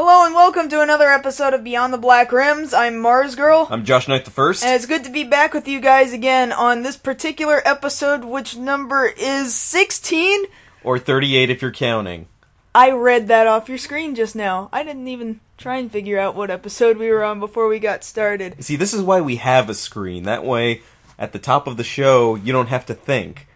Hello and welcome to another episode of Beyond the Black Rims. I'm Mars Girl. I'm Josh Knight the First. And it's good to be back with you guys again on this particular episode, which number is 16? Or 38 if you're counting. I read that off your screen just now. I didn't even try and figure out what episode we were on before we got started. See, this is why we have a screen. That way, at the top of the show, you don't have to think.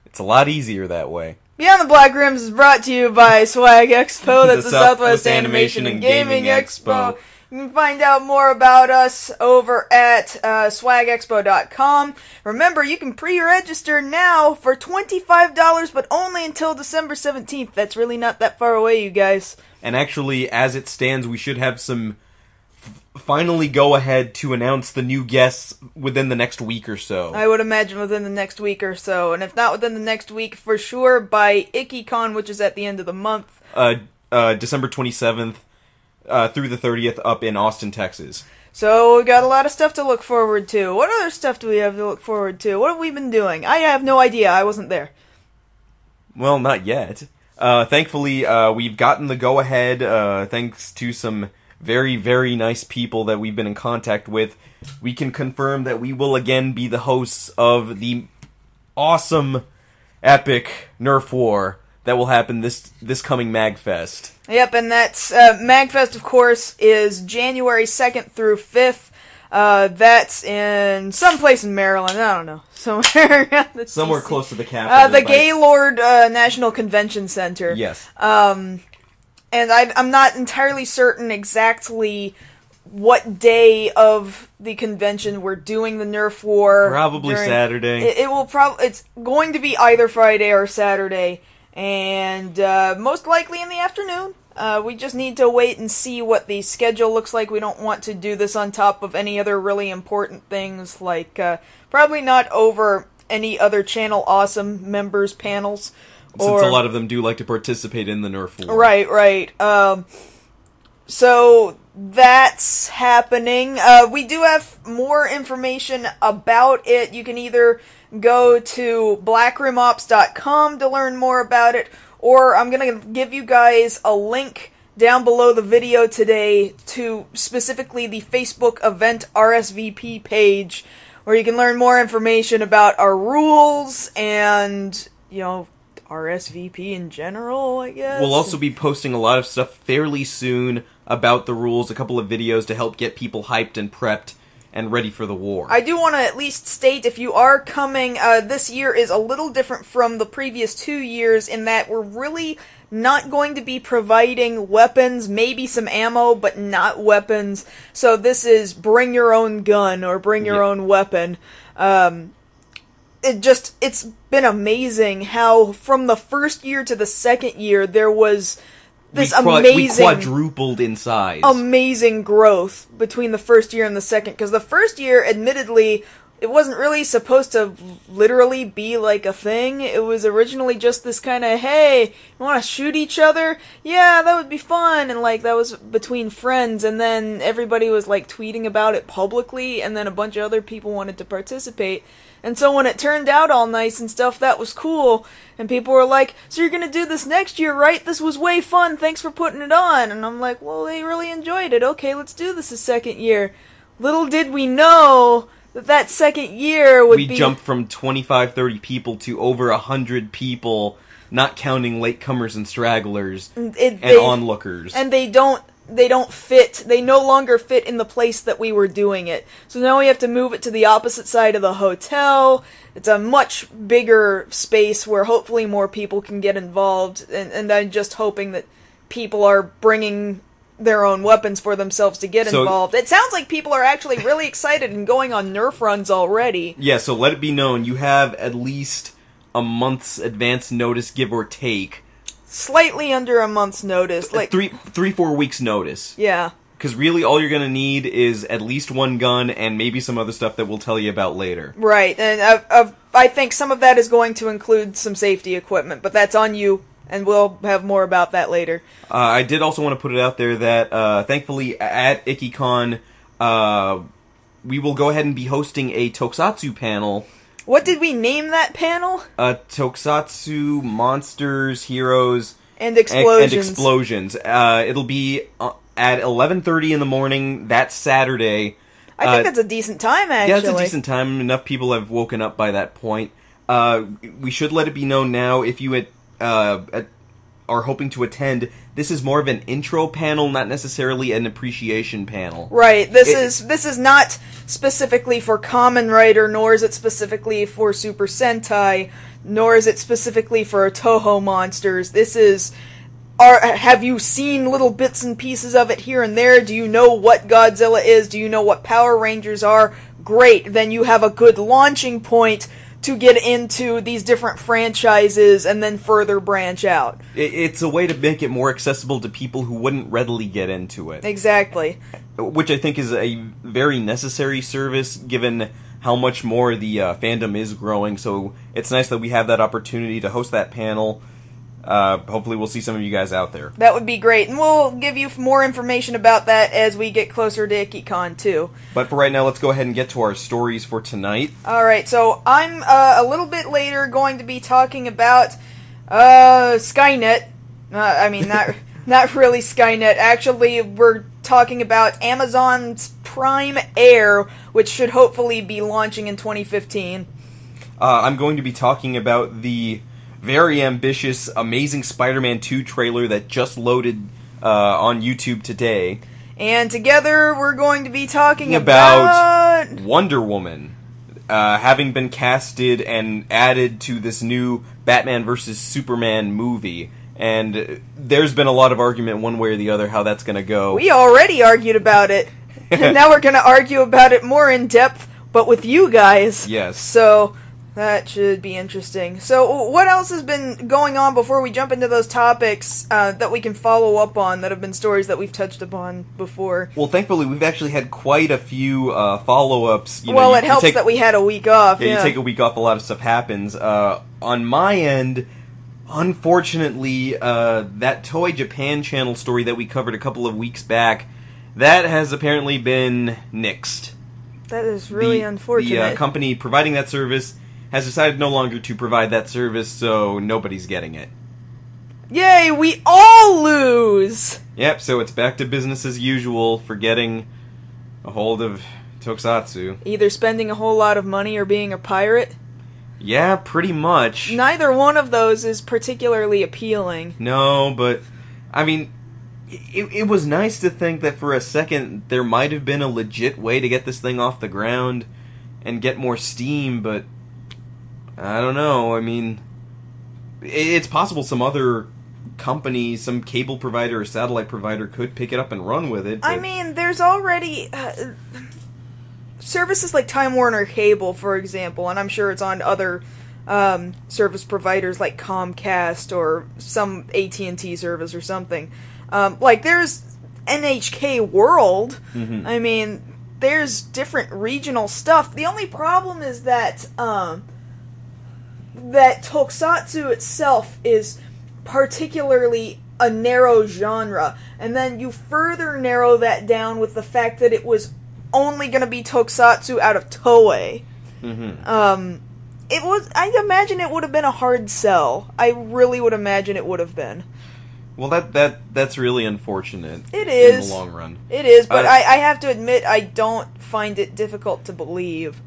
It's a lot easier that way. Beyond the Black Rims is brought to you by Swag Expo. That's the Southwest Animation and Gaming Expo. You can find out more about us over at swagexpo.com. Remember, you can pre-register now for $25, but only until December 17th. That's really not that far away, you guys. And actually, as it stands, we should have some finally go ahead to announce the new guests within the next week or so. I would imagine within the next week or so. And if not within the next week, for sure by IkiCon, which is at the end of the month. December 27th. Through the 30th up in Austin, Texas. So, we got a lot of stuff to look forward to. What other stuff do we have to look forward to? What have we been doing? I have no idea. I wasn't there. Well, not yet. Thankfully, we've gotten the go-ahead, thanks to some very, very nice people that we've been in contact with. We can confirm that we will again be the hosts of the awesome, epic Nerf War that will happen this coming Magfest. Yep, and that's, Magfest, of course, is January 2nd through 5th. That's in someplace in Maryland, I don't know. Somewhere close to the capital. The Gaylord, National Convention Center. Yes. And I'm not entirely certain exactly what day of the convention we're doing the Nerf War. Probably Saturday. It's going to be either Friday or Saturday. And most likely in the afternoon. We just need to wait and see what the schedule looks like. We don't want to do this on top of any other really important things, like probably not over any other Channel Awesome members' panels. Since a lot of them do like to participate in the Nerf War. Right. So that's happening. We do have more information about it. You can either go to blackrimops.com to learn more about it, or I'm going to give you guys a link down below the video today to specifically the Facebook event RSVP page, where you can learn more information about our rules and, RSVP in general, I guess. We'll also be posting a lot of stuff fairly soon about the rules, a couple of videos to help get people hyped and prepped and ready for the war. I do want to at least state, if you are coming, this year is a little different from the previous 2 years in that we're really not going to be providing weapons, maybe some ammo, but not weapons. So this is bring your own gun or bring your own weapon. It's been amazing how from the first year to the second year there was this we quadrupled in size. Amazing growth between the first year and the second. Because the first year, admittedly, it wasn't really supposed to literally be like a thing. It was originally just this kind of, hey, you want to shoot each other? Yeah, that would be fun. And that was between friends. And then everybody was tweeting about it publicly. And then a bunch of other people wanted to participate. And so when it turned out all nice and stuff, that was cool. And people were like, so you're gonna do this next year, right? This was way fun, thanks for putting it on. And I'm like, well, they really enjoyed it. Okay, let's do this a second year. Little did we know that second year would be... We jumped from 25, 30 people to over 100 people, not counting latecomers and stragglers and onlookers. And they no longer fit in the place that we were doing it. So now we have to move it to the opposite side of the hotel. It's a much bigger space where hopefully more people can get involved. And I'm just hoping that people are bringing their own weapons for themselves to get involved. It sounds like people are actually really excited and going on Nerf runs already. Yeah, so let it be known, you have at least a month's advance notice, give or take. Slightly under a month's notice. 3-4 weeks notice. Yeah. Because really all you're going to need is at least one gun and maybe some other stuff that we'll tell you about later. Right, and I think some of that is going to include some safety equipment, but that's on you, and we'll have more about that later. I did also want to put it out there that, thankfully, at IkiCon, we will go ahead and be hosting a Tokusatsu panel. What did we name that panel? Tokusatsu, Monsters, Heroes, And explosions. And explosions. It'll be at 11:30 in the morning. That's Saturday. I think that's a decent time, actually. Yeah, it's a decent time. Enough people have woken up by that point. We should let it be known now, if you are hoping to attend, this is more of an intro panel, not necessarily an appreciation panel. Right. This is not specifically for Kamen Rider, nor is it specifically for Super Sentai, nor is it specifically for Toho monsters. This is... have you seen little bits and pieces of it here and there? Do you know what Godzilla is? Do you know what Power Rangers are? Great, then you have a good launching point to get into these different franchises and then further branch out. It's a way to make it more accessible to people who wouldn't readily get into it. Exactly. Which I think is a very necessary service, given how much more the fandom is growing, so it's nice that we have that opportunity to host that panel. Hopefully we'll see some of you guys out there. That would be great, and we'll give you more information about that as we get closer to IkiCon, too. But for right now, let's go ahead and get to our stories for tonight. Alright, so I'm a little bit later going to be talking about Skynet. I mean, not really Skynet. Actually, we're talking about Amazon's Prime Air, which should hopefully be launching in 2015. I'm going to be talking about the very ambitious Amazing Spider-Man 2 trailer that just loaded on YouTube today. And together we're going to be talking about Wonder Woman, having been casted and added to this new Batman vs. Superman movie. And there's been a lot of argument one way or the other how that's going to go. We already argued about it. And now we're going to argue about it more in depth, but with you guys. Yes. So... that should be interesting. So, what else has been going on before we jump into those topics that we can follow up on that have been stories that we've touched upon before? Well, thankfully, we've actually had quite a few follow-ups. Well, it helps that we had a week off. Yeah, you take a week off, a lot of stuff happens. On my end, unfortunately, that Toei Japan channel story that we covered a couple of weeks back, that has apparently been nixed. That is really unfortunate. The company providing that service has decided no longer to provide that service, so nobody's getting it. Yay, we all lose! Yep, so it's back to business as usual for getting a hold of Tokusatsu. Either spending a whole lot of money or being a pirate? Yeah, pretty much. Neither one of those is particularly appealing. No, but, I mean, it was nice to think that for a second there might have been a legit way to get this thing off the ground and get more steam, but I don't know. I mean, it's possible some other company, some cable provider or satellite provider could pick it up and run with it. I mean, there's already services like Time Warner Cable, for example, and I'm sure it's on other service providers like Comcast or some AT&T service or something. Like, there's NHK World. Mm-hmm. I mean, there's different regional stuff. The only problem is that that Tokusatsu itself is particularly a narrow genre, and then you further narrow that down with the fact that it was only going to be Tokusatsu out of Toei. Mm-hmm. I imagine it would have been a hard sell. I really would imagine it would have been. Well, that's really unfortunate. It is. In the long run. It is, but I have to admit, I don't find it difficult to believe.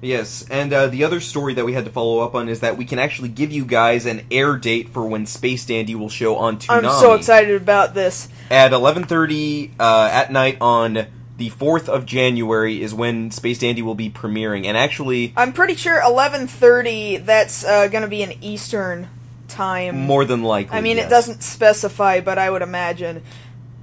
Yes, and the other story that we had to follow up on is that we can actually give you guys an air date for when Space Dandy will show on Toonami. I'm so excited about this. At 11:30 at night on the 4th of January is when Space Dandy will be premiering, and actually... I'm pretty sure 11:30, that's going to be an Eastern time. More than likely, I mean, yes. It doesn't specify, but I would imagine.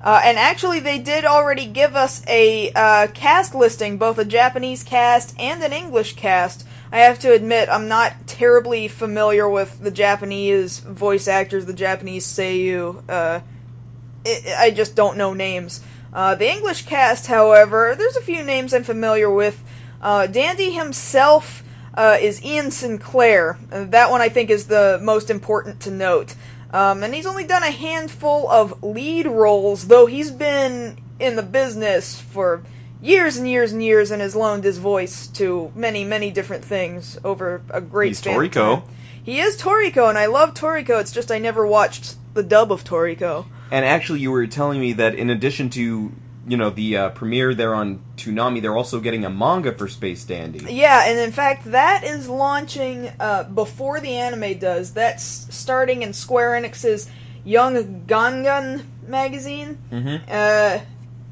And actually, they did already give us a cast listing, both a Japanese cast and an English cast. I have to admit, I'm not terribly familiar with the Japanese voice actors, the Japanese seiyuu. I just don't know names. The English cast, however, there's a few names I'm familiar with. Dandy himself is Ian Sinclair. That one I think is the most important to note. And he's only done a handful of lead roles, though he's been in the business for years and years and years and has loaned his voice to many, many different things over a great span of time. He is Toriko, and I love Toriko. It's just I never watched the dub of Toriko. And actually, you were telling me that in addition to, the premiere there on Toonami, they're also getting a manga for Space Dandy. Yeah, and in fact, that is launching before the anime does. That's starting in Square Enix's Young Gangan magazine. Mm-hmm.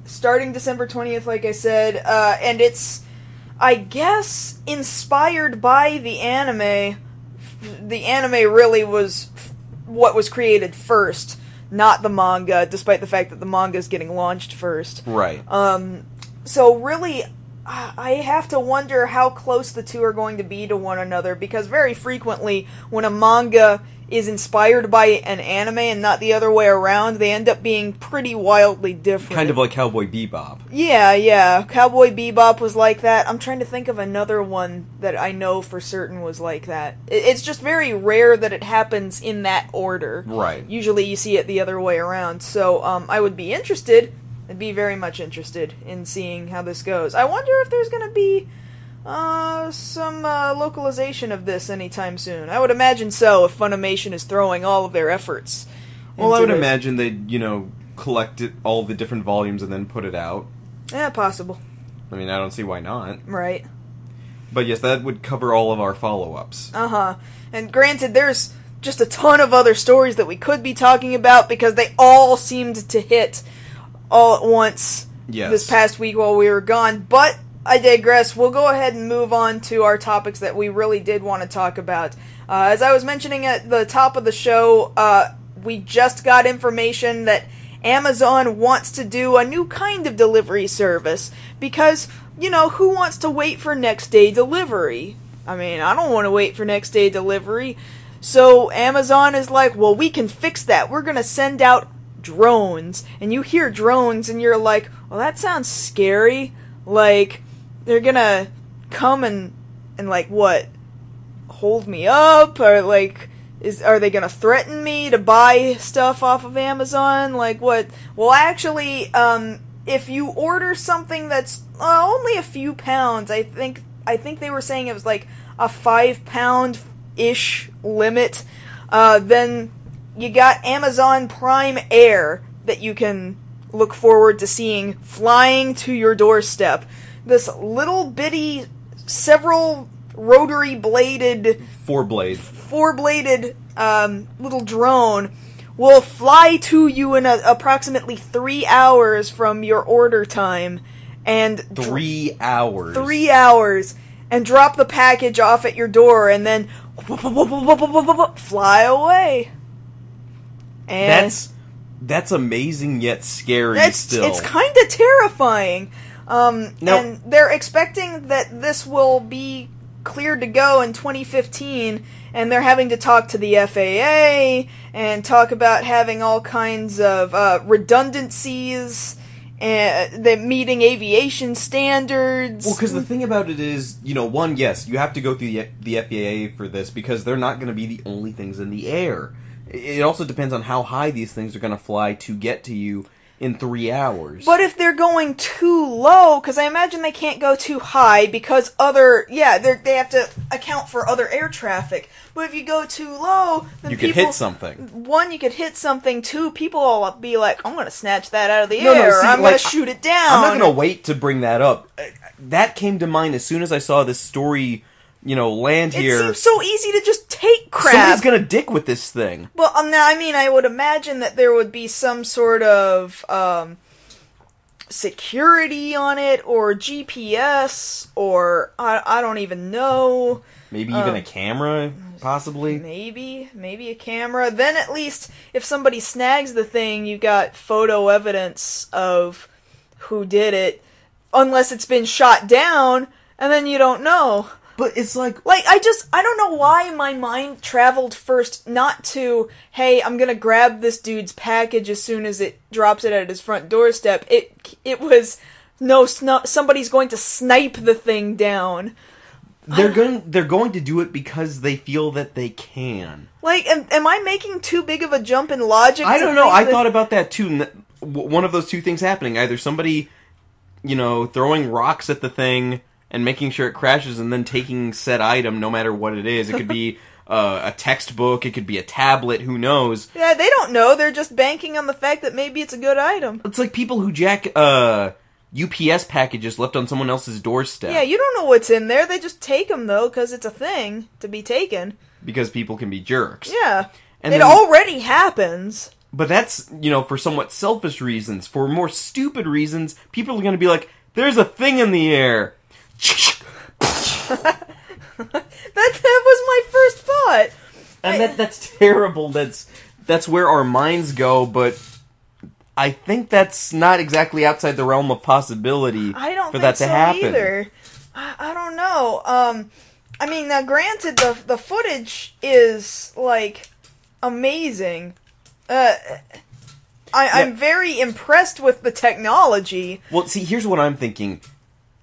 Starting December 20th, like I said. And it's, I guess, inspired by the anime. The anime really was what was created first, not the manga, despite the fact that the manga is getting launched first. Right. So really, I have to wonder how close the two are going to be to one another, because very frequently, when a manga is inspired by an anime and not the other way around, they end up being pretty wildly different. Kind of like Cowboy Bebop. Yeah. Cowboy Bebop was like that. I'm trying to think of another one that I know for certain was like that. It's just very rare that it happens in that order. Right. Usually you see it the other way around. So I would be interested, I'd be very much interested in seeing how this goes. I wonder if there's going to be some localization of this anytime soon. I would imagine so, if Funimation is throwing all of their efforts. Well, I would imagine they'd, collect all the different volumes and then put it out. Yeah, possible. I mean, I don't see why not. Right. But yes, that would cover all of our follow-ups. Uh-huh. And granted, there's just a ton of other stories that we could be talking about, because they all seemed to hit all at once this past week while we were gone. But I digress. We'll go ahead and move on to our topics that we really did want to talk about. As I was mentioning at the top of the show, we just got information that Amazon wants to do a new kind of delivery service. Because, who wants to wait for next day delivery? I mean, I don't want to wait for next day delivery. So Amazon is like, well, we can fix that. We're going to send out drones. And you hear drones and you're like, well, that sounds scary. Like, they're gonna come and like, what? Hold me up? Or like, are they gonna threaten me to buy stuff off of Amazon? Like, what? Well, actually, if you order something that's only a few pounds, I think they were saying it was like a 5-pound-ish limit, then you got Amazon Prime Air that you can look forward to seeing flying to your doorstep. This little bitty, several rotary bladed... Four-bladed little drone will fly to you in approximately 3 hours from your order time. And 3 hours? 3 hours. And drop the package off at your door and then fly away. And that's amazing yet scary still. It's kind of terrifying. And they're expecting that this will be cleared to go in 2015, and they're having to talk to the FAA and talk about having all kinds of redundancies and they're meeting aviation standards. Well, because the thing about it is, one, yes, you have to go through the FAA for this because they're not going to be the only things in the air. It also depends on how high these things are going to fly to get to you in 3 hours. But if they're going too low, because I imagine they can't go too high because they have to account for other air traffic. But if you go too low, then you could hit something. One, you could hit something. Two, people will be like, I'm going to snatch that out of the air. I'm going to shoot it down. I'm not going to wait to bring that up. That came to mind as soon as I saw this story land here. It seems so easy to just take crap. Somebody's gonna dick with this thing. Well, now, I mean, I would imagine that there would be some sort of security on it, or GPS, or I don't even know. Maybe even a camera, possibly. Maybe a camera. Then at least, if somebody snags the thing, you got photo evidence of who did it. Unless it's been shot down, and then you don't know. But it's like I don't know why my mind traveled first not to, hey, I'm gonna grab this dude's package as soon as it drops it at his front doorstep. It was, no, somebody's going to snipe the thing down. They're going to do it because they feel that they can. Like, am I making too big of a jump in logic? I don't know. I thought about that too. One of those two things happening. Either somebody, throwing rocks at the thing and making sure it crashes and then taking said item no matter what it is. It could be a textbook, it could be a tablet, who knows? Yeah, they don't know. They're just banking on the fact that maybe it's a good item. It's like people who jack UPS packages left on someone else's doorstep. Yeah, you don't know what's in there. They just take them, though, because it's a thing to be taken. Because people can be jerks. Yeah. And it already happens. But that's, for somewhat selfish reasons. For more stupid reasons, people are going to be like, there's a thing in the air. that was my first thought. And that's terrible. That's where our minds go, but I think that's not exactly outside the realm of possibility for that to happen. Either. I don't know. I mean, now granted, the footage is, like, amazing. I'm very impressed with the technology. Well, see, here's what I'm thinking.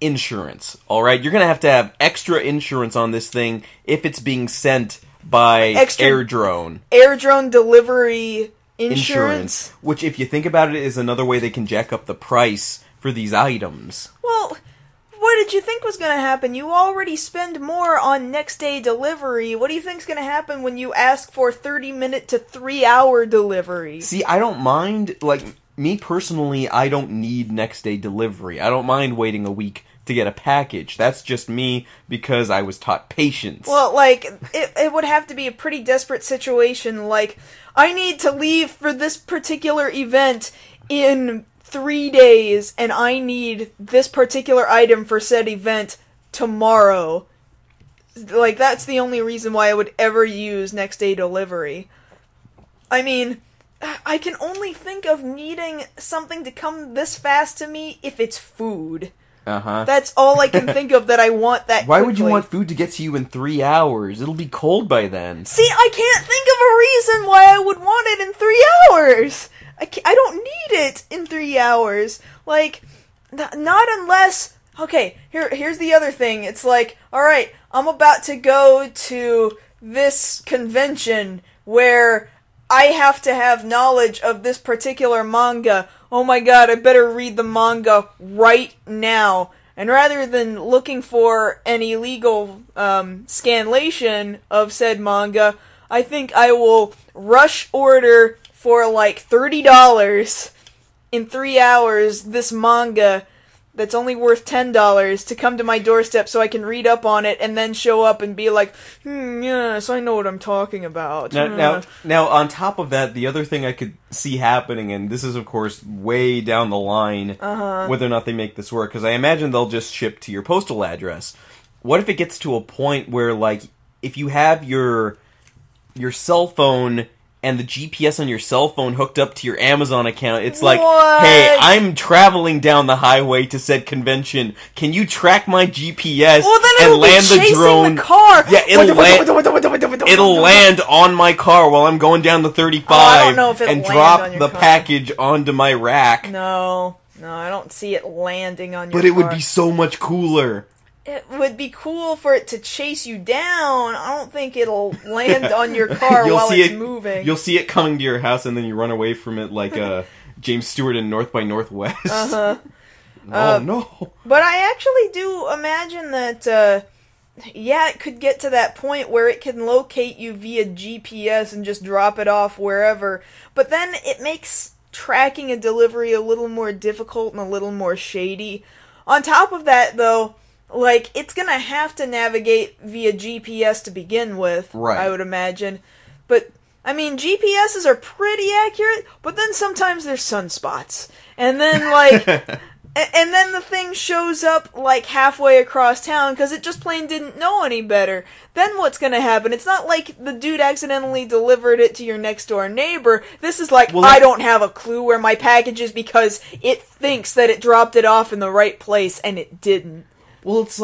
Insurance, alright? You're gonna have to have extra insurance on this thing if it's being sent by air drone. Air drone delivery insurance. Which, if you think about it, is another way they can jack up the price for these items. Well, what did you think was going to happen? You already spend more on next day delivery. What do you think's going to happen when you ask for 30-minute to 3-hour delivery? See, I don't mind, me personally, I don't need next day delivery. I don't mind waiting a week to get a package. That's just me because I was taught patience. Well, it would have to be a pretty desperate situation, I need to leave for this particular event in 3 days, and I need this particular item for said event tomorrow. That's the only reason why I would ever use next day delivery. I mean, I can only think of needing something to come this fast to me if it's food. Uh-huh. That's all I can think of that I want that Why quickly. would you want food to get to you in 3 hours? It'll be cold by then. See, I can't think of a reason why I would want it in 3 hours! I don't need it in 3 hours. Not unless... Okay, here's the other thing. It's alright, I'm about to go to this convention where I have to have knowledge of this particular manga. Oh my god, I better read the manga right now. And rather than looking for an illegal scanlation of said manga, I think I will rush order for $30 in 3 hours this manga that's only worth $10 to come to my doorstep so I can read up on it and then show up and be like, yes, I know what I'm talking about. Now, on top of that, the other thing I could see happening, and this is, of course, way down the line, whether or not they make this work, because I imagine they'll just ship to your postal address. What if it gets to a point where, if you have your cell phone and the GPS on your cell phone hooked up to your Amazon account, it's like, hey, I'm traveling down the highway to said convention. Can you track my GPS and land the drone? The car. Yeah, it'll land on my car while I'm going down the 35 and drop the package onto my rack. No, I don't see it landing on your car. But it would be so much cooler. It would be cool for it to chase you down. I don't think it'll land on your car while it's moving. You'll see it coming to your house, and then you run away from it like James Stewart in North by Northwest. Uh-huh. Oh, no. But I actually do imagine that, it could get to that point where it can locate you via GPS and just drop it off wherever. But then it makes tracking a delivery a little more difficult and a little more shady. On top of that, though, it's gonna have to navigate via GPS to begin with, right. I would imagine. But, I mean, GPSs are pretty accurate, but then sometimes there's sunspots. And then, and then the thing shows up, halfway across town, because it just plain didn't know any better. Then what's gonna happen? It's not like the dude accidentally delivered it to your next-door neighbor. This is I don't have a clue where my package is because it thinks that it dropped it off in the right place, and it didn't. Well, it's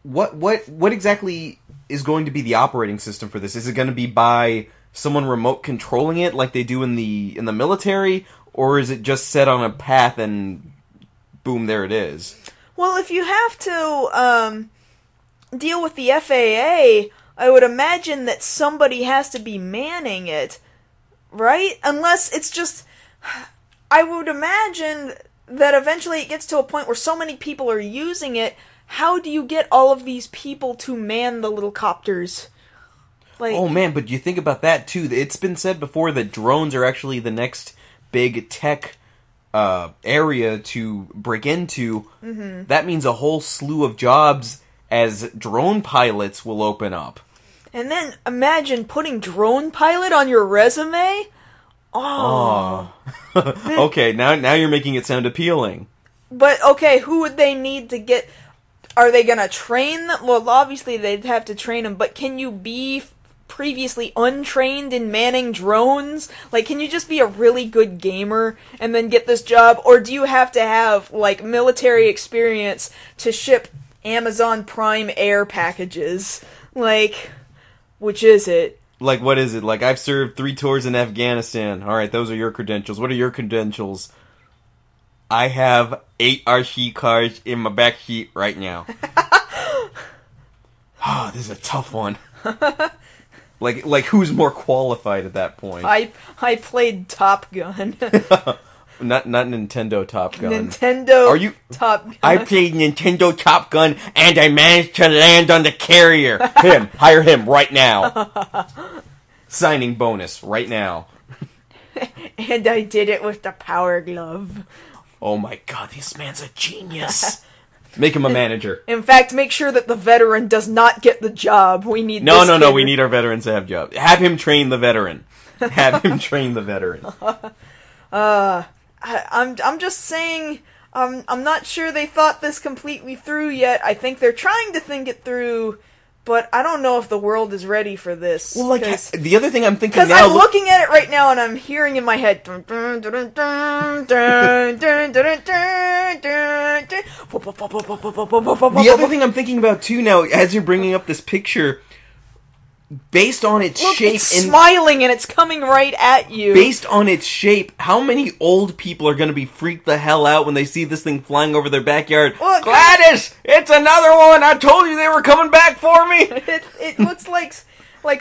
what exactly is going to be the operating system for this? Is it going to be by someone remote controlling it like they do in the military, or is it just set on a path and boom, there it is? Well, if you have to deal with the FAA, I would imagine that somebody has to be manning it, right? Unless it's just... I would imagine that eventually it gets to a point where so many people are using it, how do you get all of these people to man the little copters? Like, oh man, but you think about that too. It's been said before that drones are actually the next big tech area to break into. Mm-hmm. That means a whole slew of jobs as drone pilots will open up. And then imagine putting drone pilot on your resume. Oh. Okay, now you're making it sound appealing. But okay, who would they need to get? Are they gonna train them? Well, obviously they'd have to train them. But can you be previously untrained in manning drones? Like, can you just be a really good gamer and then get this job? Or do you have to have, like, military experience to ship Amazon Prime Air packages? Like, which is it? Like, what is it? Like, I've served 3 tours in Afghanistan. Alright, those are your credentials. What are your credentials? I have 8 RC cars in my back seat right now. Oh, this is a tough one. Like who's more qualified at that point? I played Top Gun. Not Nintendo Top Gun. Nintendo Are you Top Gun. I played Nintendo Top Gun and I managed to land on the carrier. Hire him right now. Signing bonus right now. And I did it with the power glove. Oh my god, this man's a genius. Make him a manager. In fact, make sure that the veteran does not get the job. We need No, we need our veterans to have jobs. Have him train the veteran. Have him train the veteran. I'm just saying, I'm not sure they thought this completely through yet. I think they're trying to think it through, but I don't know if the world is ready for this. Well, like, the other thing I'm thinking now... Because I'm looking at it right now and I'm hearing in my head... The other thing I'm thinking about, too, now, as you're bringing up this picture... Based on its shape... It's smiling and it's coming right at you. Based on its shape, how many old people are going to be freaked the hell out when they see this thing flying over their backyard? Well, Gladys! It's another one! I told you they were coming back for me! It looks like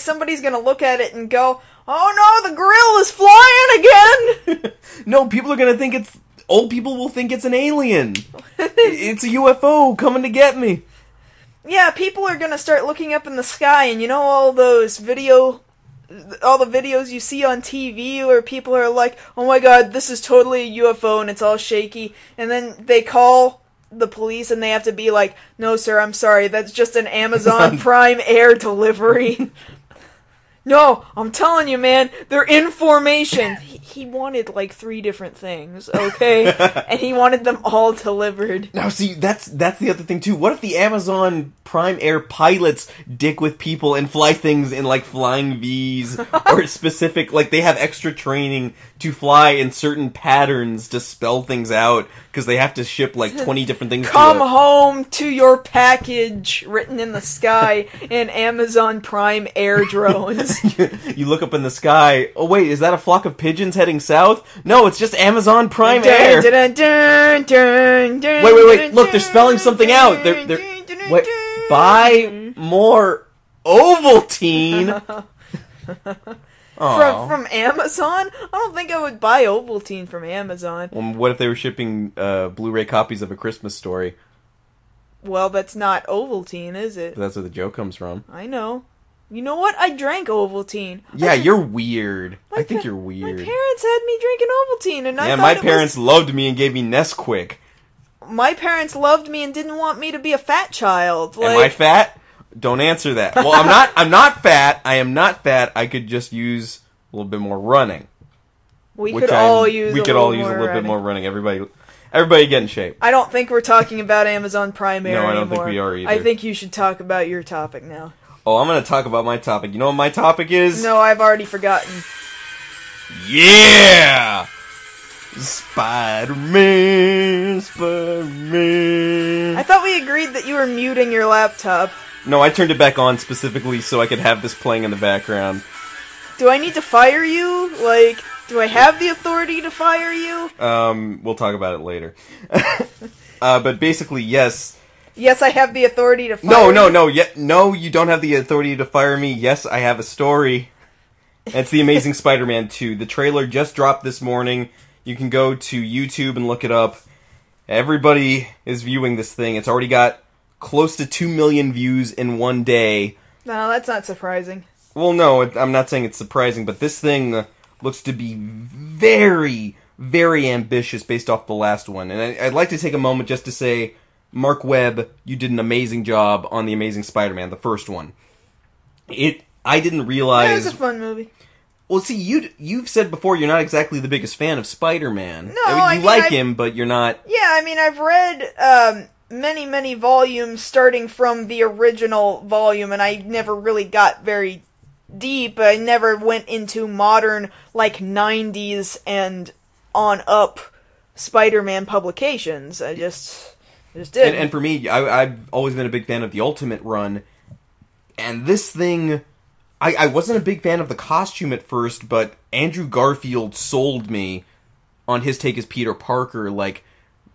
somebody's going to look at it and go, oh no, the grill is flying again! No, people are going to think it's... Old people will think it's an alien. It's a UFO coming to get me. Yeah, people are gonna start looking up in the sky, and you know all the videos you see on TV where people are like, oh my god, this is totally a UFO and it's all shaky, and then they call the police and they have to be like, no sir, I'm sorry, that's just an Amazon Prime Air delivery. No, I'm telling you, man, they're in formation. He wanted like 3 different things, okay? And he wanted them all delivered. Now, see, that's the other thing, too. What if the Amazon Prime Air pilots dick with people and fly things in, like, flying Vs, or specific, like, they have extra training to fly in certain patterns to spell things out, because they have to ship, like, 20 different things. Come home to your package, written in the sky, in Amazon Prime Air drones. You look up in the sky, oh wait, is that a flock of pigeons heading south? No, it's just Amazon Prime Air. Wait, look, they're spelling something out. Wait, buy more Ovaltine. From Amazon? I don't think I would buy Ovaltine from Amazon. Well, what if they were shipping Blu-ray copies of A Christmas Story? Well, that's not Ovaltine, is it? But that's where the joke comes from. I know. You know what? I drank Ovaltine. Yeah, you're weird. I think you're weird. My parents had me drinking Ovaltine, and I thought my parents loved me and gave me Nesquik. My parents loved me and didn't want me to be a fat child. Am I fat? Don't answer that. Well, I'm not fat. I am not fat. I could just use a little bit more running. We could all use a little bit more running. Everybody get in shape. I don't think we're talking about Amazon Prime Air anymore. No, I don't think we are either. I think you should talk about your topic now. Oh, I'm going to talk about my topic. You know what my topic is? No, I've already forgotten. Yeah! Spider-Man. I thought we agreed that you were muting your laptop. No, I turned it back on specifically so I could have this playing in the background. Do I need to fire you? Like, do I have the authority to fire you? We'll talk about it later. But basically, yes. Yes, I have the authority to fire you. No, you don't have the authority to fire me. Yes, I have a story. It's The Amazing Spider-Man 2. The trailer just dropped this morning. You can go to YouTube and look it up. Everybody is viewing this thing. It's already got close to 2 million views in one day. No, that's not surprising. Well, no, I'm not saying it's surprising, but this thing looks to be very, very ambitious based off the last one. And I'd like to take a moment just to say, Mark Webb, you did an amazing job on The Amazing Spider-Man, the first one. I didn't realize... It was a fun movie. Well, see, you've said before you're not exactly the biggest fan of Spider-Man. No, I mean, you like him, but you're not... Yeah, I mean, I've read many, many volumes starting from the original volume, and I never really got very deep. I never went into modern, like, 90s and on up Spider-Man publications. I just didn't. And for me, I've always been a big fan of the Ultimate Run, and this thing... I wasn't a big fan of the costume at first, but Andrew Garfield sold me on his take as Peter Parker. Like,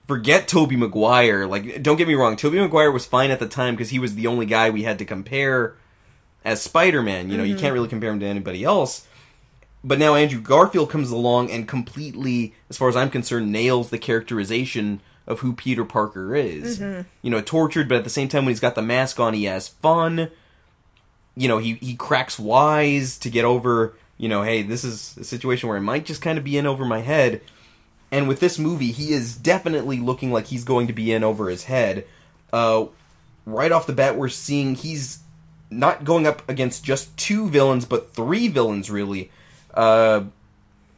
forget Tobey Maguire. Like, don't get me wrong, Tobey Maguire was fine at the time because he was the only guy we had to compare as Spider-Man. You know, you can't really compare him to anybody else. But now Andrew Garfield comes along and completely, as far as I'm concerned, nails the characterization of who Peter Parker is. You know, tortured, but at the same time when he's got the mask on, he has fun. You know, he cracks wise to get over, you know, hey, this is a situation where I might just kind of be in over my head. And with this movie, he is definitely looking like he's going to be in over his head. Right off the bat, we're seeing he's not going up against just 2 villains, but 3 villains, really. First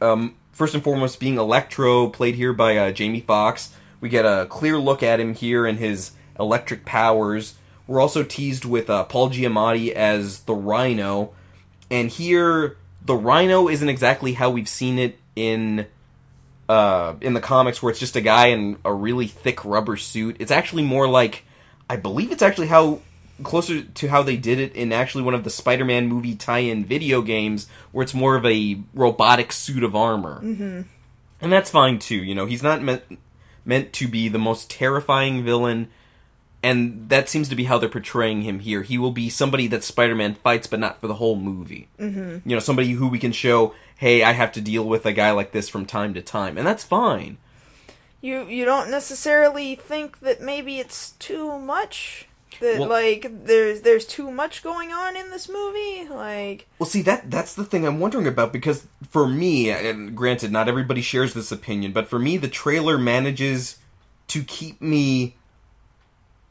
and foremost being Electro, played here by Jamie Foxx. We get a clear look at him here and his electric powers. We're also teased with Paul Giamatti as the Rhino. And here, the Rhino isn't exactly how we've seen it in the comics, where it's just a guy in a really thick rubber suit. It's actually more like, I believe it's actually closer to how they did it in actually one of the Spider-Man movie tie-in video games, where it's more of a robotic suit of armor. And that's fine too, you know, he's not meant to be the most terrifying villain, and that seems to be how they're portraying him here. He will be somebody that Spider-Man fights, but not for the whole movie. You know, somebody who we can show, hey, I have to deal with a guy like this from time to time, and that's fine. You don't necessarily think that maybe it's too much? That, well, like, there's too much going on in this movie? Like... Well, see, that's the thing I'm wondering about, because for me, and granted, not everybody shares this opinion, but for me, the trailer manages to keep me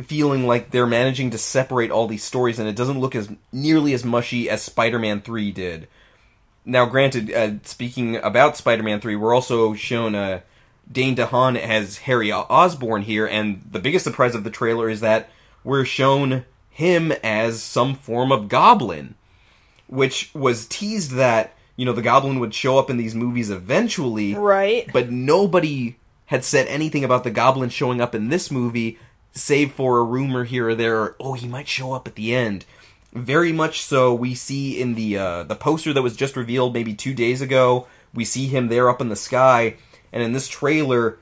feeling like they're managing to separate all these stories, and it doesn't look as nearly as mushy as Spider-Man 3 did. Now, granted, speaking about Spider-Man 3, we're also shown Dane DeHaan as Harry Osborn here, and the biggest surprise of the trailer is that we're shown him as some form of goblin, which was teased that, you know, the goblin would show up in these movies eventually. Right. But nobody had said anything about the goblin showing up in this movie, save for a rumor here or there, oh, he might show up at the end. Very much so, we see in the poster that was just revealed maybe 2 days ago, we see him there up in the sky, and in this trailer,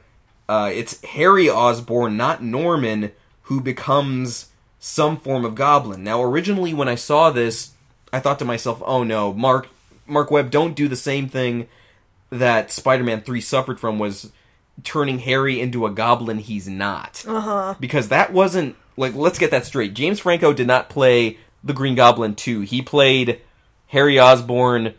it's Harry Osborn, not Norman, who becomes some form of goblin. Now, originally when I saw this, I thought to myself, oh no, Mark Webb, don't do the same thing that Spider-Man 3 suffered from, was turning Harry into a goblin he's not. Because that wasn't, like, let's get that straight. James Franco did not play the Green Goblin 2. He played Harry Osborn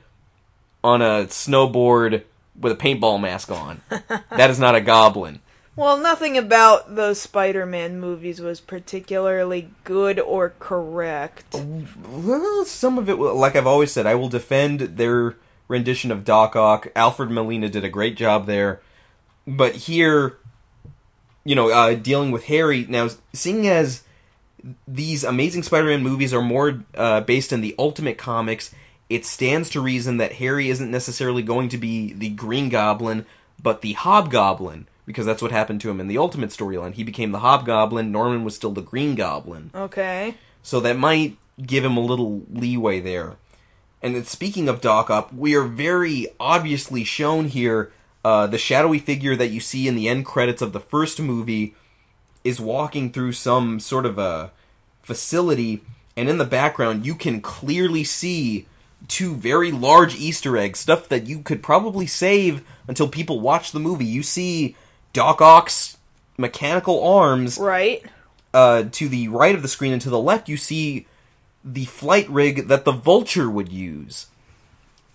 on a snowboard with a paintball mask on. That is not a goblin. Well, nothing about those Spider-Man movies was particularly good or correct. Well, some of it, like I've always said, I will defend their rendition of Doc Ock. Alfred Molina did a great job there. But here, you know, dealing with Harry, now, seeing as these Amazing Spider-Man movies are more based in the Ultimate Comics, it stands to reason that Harry isn't necessarily going to be the Green Goblin, but the Hobgoblin, because that's what happened to him in the Ultimate storyline. He became the Hobgoblin, Norman was still the Green Goblin. Okay. So that might give him a little leeway there. And then speaking of Doc Ock, we are very obviously shown here, the shadowy figure that you see in the end credits of the first movie is walking through some sort of a facility, and in the background you can clearly see 2 very large Easter eggs, stuff that you could probably save until people watch the movie. You see Doc Ock's mechanical arms. Right. To the right of the screen, and to the left you see the flight rig that the Vulture would use.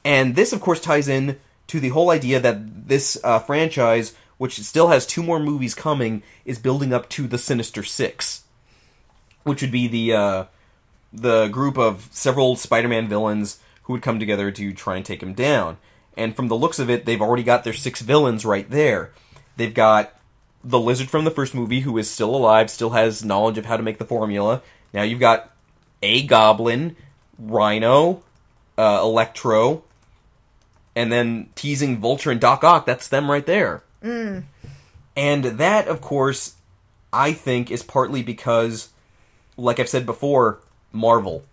And this, of course, ties in to the whole idea that this franchise, which still has 2 more movies coming, is building up to the Sinister Six, which would be the group of several Spider-Man villains who would come together to try and take him down. And from the looks of it, they've already got their 6 villains right there. They've got the Lizard from the first movie, who is still alive, still has knowledge of how to make the formula. Now you've got a Goblin, Rhino, Electro, and then teasing Vulture and Doc Ock. That's them right there. Mm. And that, of course, I think is partly because, like I've said before, Marvel.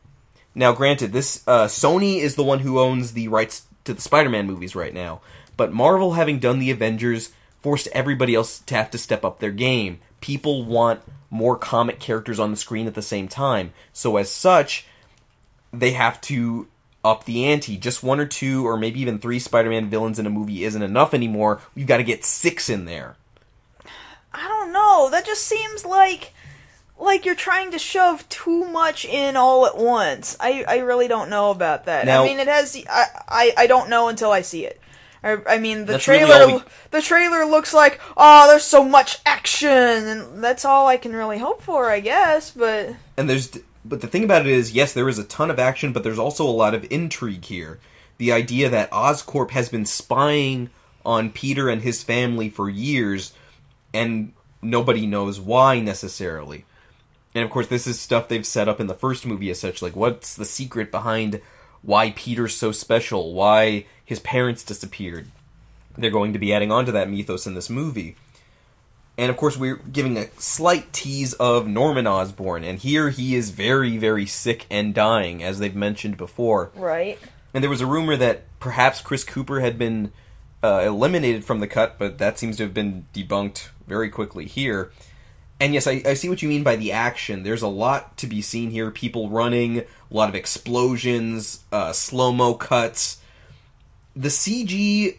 Now, granted, this Sony is the one who owns the rights to the Spider-Man movies right now, but Marvel, having done the Avengers, forced everybody else to have to step up their game. People want more comic characters on the screen at the same time, so as such, they have to up the ante. Just 1 or 2, or maybe even 3 Spider-Man villains in a movie isn't enough anymore. We've got to get 6 in there. I don't know. That just seems like you're trying to shove too much in all at once. I really don't know about that. Now, I mean, it has. I don't know until I see it. I mean, the trailer looks like, oh, there's so much action, and that's all I can really hope for, I guess. But the thing about it is, yes, there is a ton of action, but there's also a lot of intrigue here. The idea that Oscorp has been spying on Peter and his family for years, and nobody knows why necessarily. And of course, this is stuff they've set up in the first movie as such, like what's the secret behind why Peter's so special, why his parents disappeared. They're going to be adding on to that mythos in this movie. And of course, we're giving a slight tease of Norman Osborn, and here he is very, very sick and dying, as they've mentioned before. Right. And there was a rumor that perhaps Chris Cooper had been eliminated from the cut, but that seems to have been debunked very quickly here. And yes, I see what you mean by the action. There's a lot to be seen here. People running, a lot of explosions, slow-mo cuts. The CG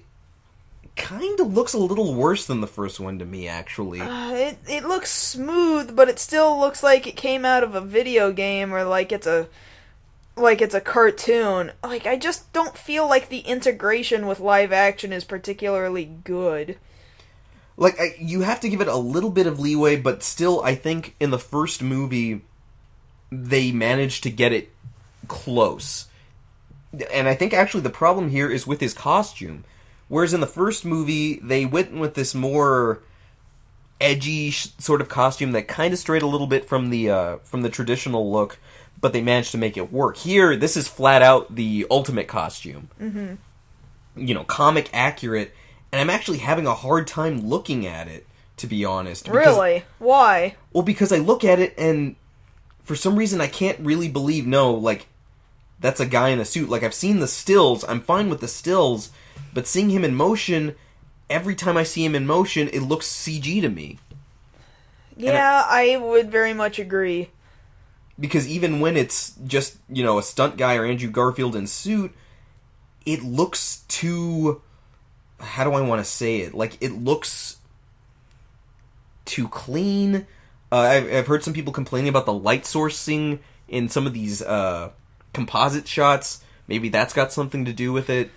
kind of looks a little worse than the first one to me, actually. It looks smooth, but it still looks like it came out of a video game, or like it's a cartoon. Like, I just don't feel like the integration with live action is particularly good. Like, you have to give it a little bit of leeway, but still, I think in the first movie, they managed to get it close. And I think actually the problem here is with his costume. Whereas in the first movie, they went with this more edgy sort of costume that kind of strayed a little bit from the traditional look, but they managed to make it work. Here, this is flat out the ultimate costume. Mm-hmm. You know, comic accurate. And I'm actually having a hard time looking at it, to be honest. Really? Why? Well, because I look at it and for some reason I can't really believe, no, like, that's a guy in a suit. Like, I've seen the stills, I'm fine with the stills, but seeing him in motion, every time I see him in motion, it looks CG to me. Yeah, I would very much agree. Because even when it's just, you know, a stunt guy or Andrew Garfield in suit, it looks too... How do I want to say it? Like, it looks too clean. I've heard some people complaining about the light sourcing in some of these composite shots. Maybe that's got something to do with it.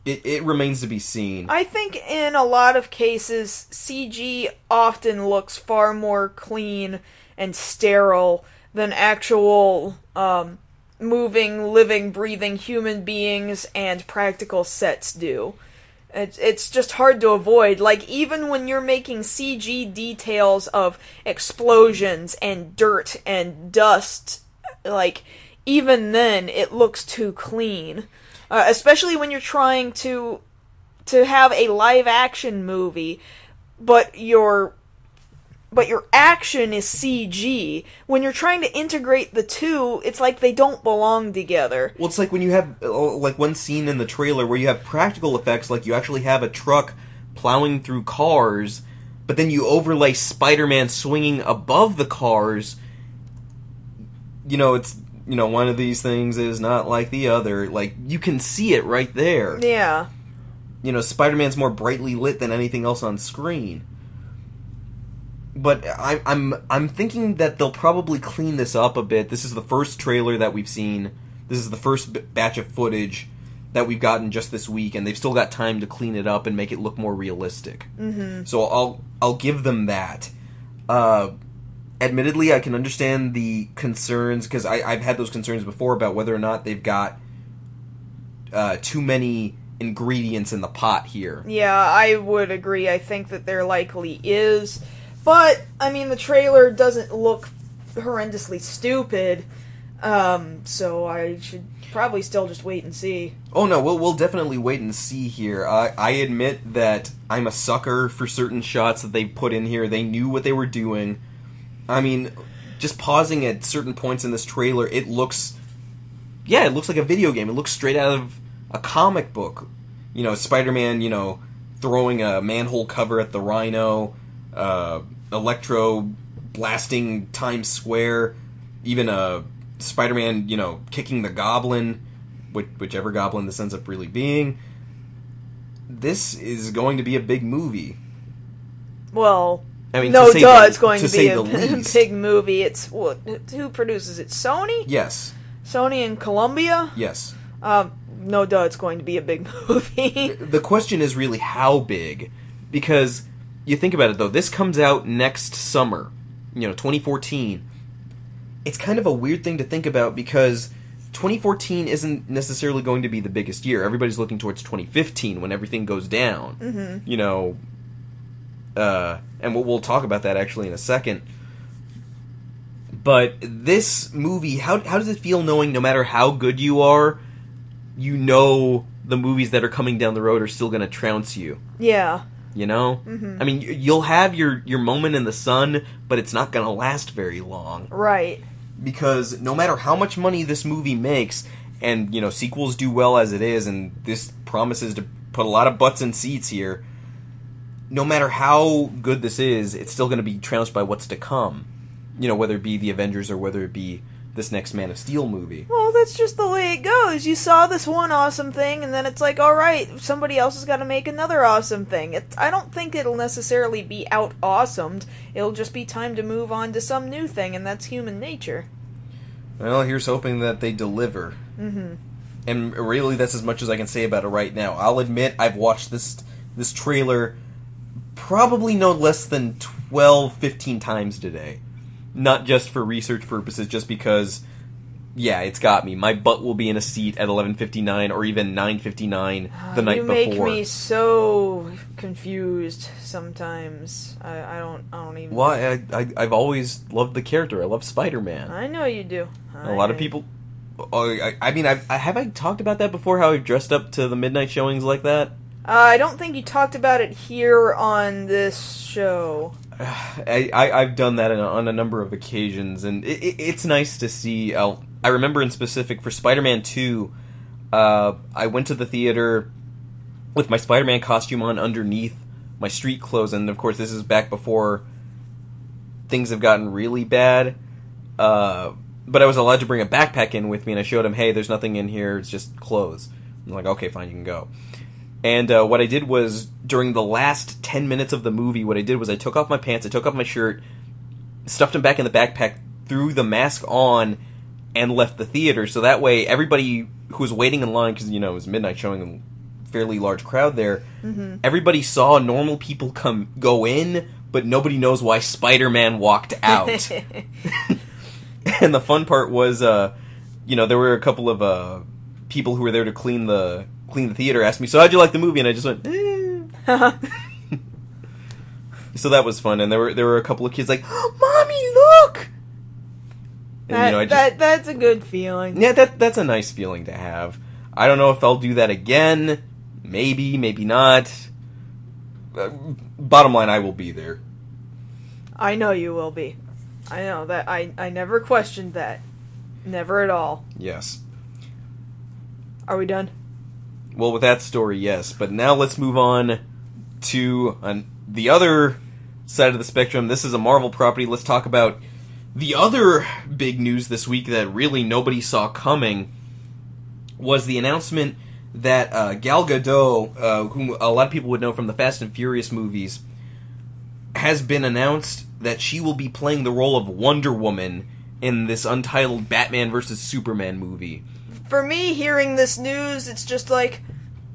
It remains to be seen. I think in a lot of cases, CG often looks far more clean and sterile than actual moving, living, breathing human beings and practical sets do. It's just hard to avoid. Like, even when you're making CG details of explosions and dirt and dust, like, even then, it looks too clean. Especially when you're trying to have a live-action movie, but your action is CG. When you're trying to integrate the two, it's like they don't belong together. Well, it's like when you have, like, one scene in the trailer where you have practical effects, like you actually have a truck plowing through cars, but then you overlay Spider-Man swinging above the cars. You know, it's, you know, one of these things is not like the other. Like, you can see it right there. Yeah. You know, Spider-Man's more brightly lit than anything else on screen. But I'm thinking that they'll probably clean this up a bit. This is the first trailer that we've seen. This is the first batch of footage that we've gotten just this week, and they've still got time to clean it up and make it look more realistic. Mm-hmm. So I'll give them that. Admittedly, I can understand the concerns, because I've had those concerns before about whether or not they've got too many ingredients in the pot here. Yeah, I would agree. I think that there likely is. But, I mean, the trailer doesn't look horrendously stupid, so I should probably still just wait and see. Oh no, we'll definitely wait and see here. I admit that I'm a sucker for certain shots that they put in here. They knew what they were doing. I mean, just pausing at certain points in this trailer, it looks like a video game. It looks straight out of a comic book. You know, Spider-Man, throwing a manhole cover at the Rhino, Electro blasting Times Square, even Spider-Man, kicking the Goblin, whichever Goblin this ends up really being. This is going to be a big movie. Well, I mean, it's going to be a least. big movie. It's who produces it? Sony? Yes. Sony and Columbia? Yes. It's going to be a big movie. The question is really how big, because you think about it though, this comes out next summer, 2014. It's kind of a weird thing to think about because 2014 isn't necessarily going to be the biggest year. Everybody's looking towards 2015 when everything goes down. Mm-hmm. And we'll talk about that actually in a second. But this movie, how does it feel knowing no matter how good you are, the movies that are coming down the road are still going to trounce you? Yeah. Mm-hmm. I mean, you'll have your moment in the sun, but it's not going to last very long. Right. Because no matter how much money this movie makes, and, sequels do well as it is, and this promises to put a lot of butts in seats here, no matter how good this is, it's still going to be trounced by what's to come. Whether it be the Avengers or whether it be this next Man of Steel movie. Well, that's just the way it goes. You saw this one awesome thing, and then it's like, alright, somebody else has got to make another awesome thing. I don't think it'll necessarily be out-awesomed. It'll just be time to move on to some new thing, and that's human nature. Well, here's hoping that they deliver. Mm-hmm. And really, that's as much as I can say about it right now. I'll admit I've watched this trailer probably no less than 12, 15 times today. Not just for research purposes, just because, yeah, it's got me. My butt will be in a seat at 11:59 or even 9:59 the night before. You make me so confused sometimes. I don't even... Well, I've always loved the character. I love Spider-Man. I know you do. A lot of people... I mean, have I talked about that before, how I've dressed up to the midnight showings like that? I don't think you talked about it here on this show. I've done that on a number of occasions, and it's nice to see. I remember in specific for Spider-Man 2, I went to the theater with my Spider-Man costume on underneath my street clothes, and of course this is back before things have gotten really bad. But I was allowed to bring a backpack in with me, and I showed him, hey, there's nothing in here, it's just clothes. I'm like, okay, fine, you can go. And what I did was, during the last 10 minutes of the movie, what I did was I took off my pants, I took off my shirt, stuffed them back in the backpack, threw the mask on, and left the theater. So that way, everybody who was waiting in line, because, it was midnight showing, a fairly large crowd there, mm-hmm. Everybody saw normal people go in, but nobody knows why Spider-Man walked out. And the fun part was, there were a couple of people who were there to clean the theater, asked me, so how'd you like the movie? And I just went, eh. So that was fun, and there were a couple of kids like, Mommy, look! And, that's a good feeling. Yeah, that's a nice feeling to have. I don't know if I'll do that again. Maybe, maybe not. Bottom line, I will be there. I know you will be. I know that. I never questioned that. Never at all. Yes. Are we done? Well, with that story, yes. But now let's move on to the other side of the spectrum. This is a Marvel property. Let's talk about the other big news this week that really nobody saw coming was the announcement that Gal Gadot, whom a lot of people would know from the Fast and Furious movies, has been announced that she will be playing the role of Wonder Woman in this untitled Batman vs. Superman movie. For me, hearing this news, it's just like,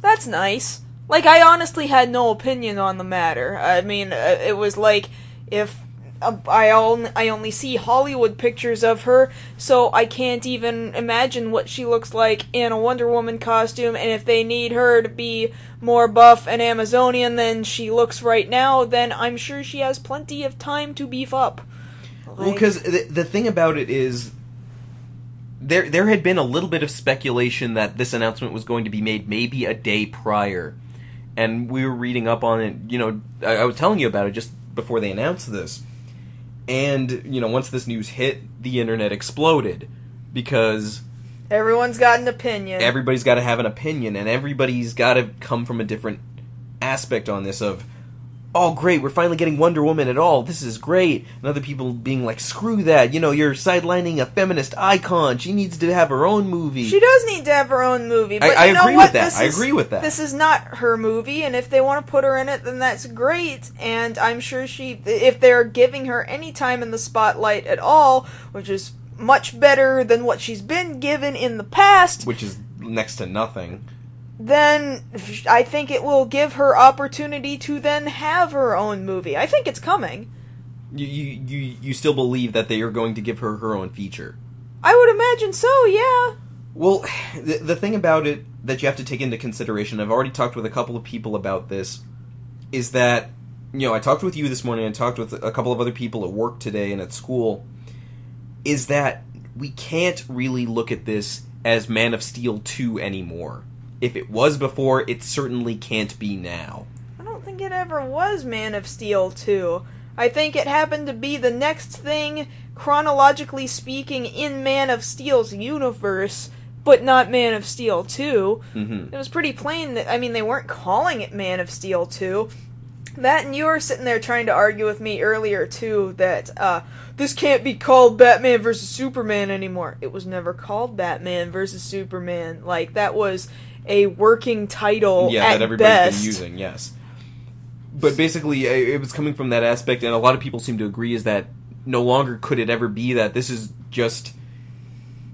that's nice. Like, I honestly had no opinion on the matter. I mean, it was like, if I only see Hollywood pictures of her, so I can't even imagine what she looks like in a Wonder Woman costume, and if they need her to be more buff and Amazonian than she looks right now, then I'm sure she has plenty of time to beef up. Well, because the thing about it is, there had been a little bit of speculation that this announcement was going to be made maybe a day prior, and we were reading up on it, you know, I was telling you about it just before they announced this. And, you know, once this news hit, the internet exploded. Because everyone's got an opinion. Everybody's got to have an opinion, and everybody's got to come from a different aspect on this of, oh, great, we're finally getting Wonder Woman at all, this is great. And other people being like, screw that, you know, you're sidelining a feminist icon, she needs to have her own movie. She does need to have her own movie, but I you know agree what? with that. I agree with that. This is not her movie, and if they want to put her in it, then that's great, and I'm sure if they're giving her any time in the spotlight at all, which is much better than what she's been given in the past, which is next to nothing, then I think it will give her opportunity to then have her own movie. I think it's coming. You still believe that they are going to give her her own feature? I would imagine so, yeah. Well, the thing about it that you have to take into consideration, I've already talked with a couple of people about this, is that, you know, I talked with you this morning, I talked with a couple of other people at work today and at school, is that we can't really look at this as Man of Steel 2 anymore. If it was before, it certainly can't be now. I don't think it ever was Man of Steel 2. I think it happened to be the next thing, chronologically speaking, in Man of Steel's universe, but not Man of Steel 2. Mm-hmm. It was pretty plain that, I mean, they weren't calling it Man of Steel 2. That, and you were sitting there trying to argue with me earlier, too, that, this can't be called Batman vs. Superman anymore. It was never called Batman vs. Superman. Like, that was a working title that everybody's been using, yes. But basically, it was coming from that aspect, and a lot of people seem to agree, is that no longer could it ever be that this is just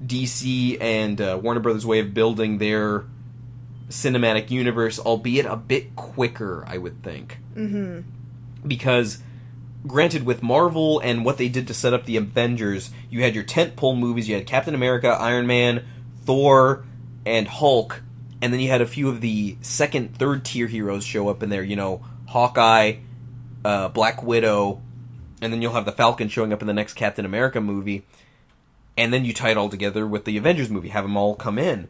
DC and Warner Brothers' way of building their cinematic universe, albeit a bit quicker, I would think. Mm-hmm. Because, granted, with Marvel and what they did to set up the Avengers, you had your tentpole movies, you had Captain America, Iron Man, Thor, and Hulk, and then you had a few of the second, third tier heroes show up in there, you know, Hawkeye, Black Widow, and then you'll have the Falcon showing up in the next Captain America movie, and then you tie it all together with the Avengers movie, have them all come in.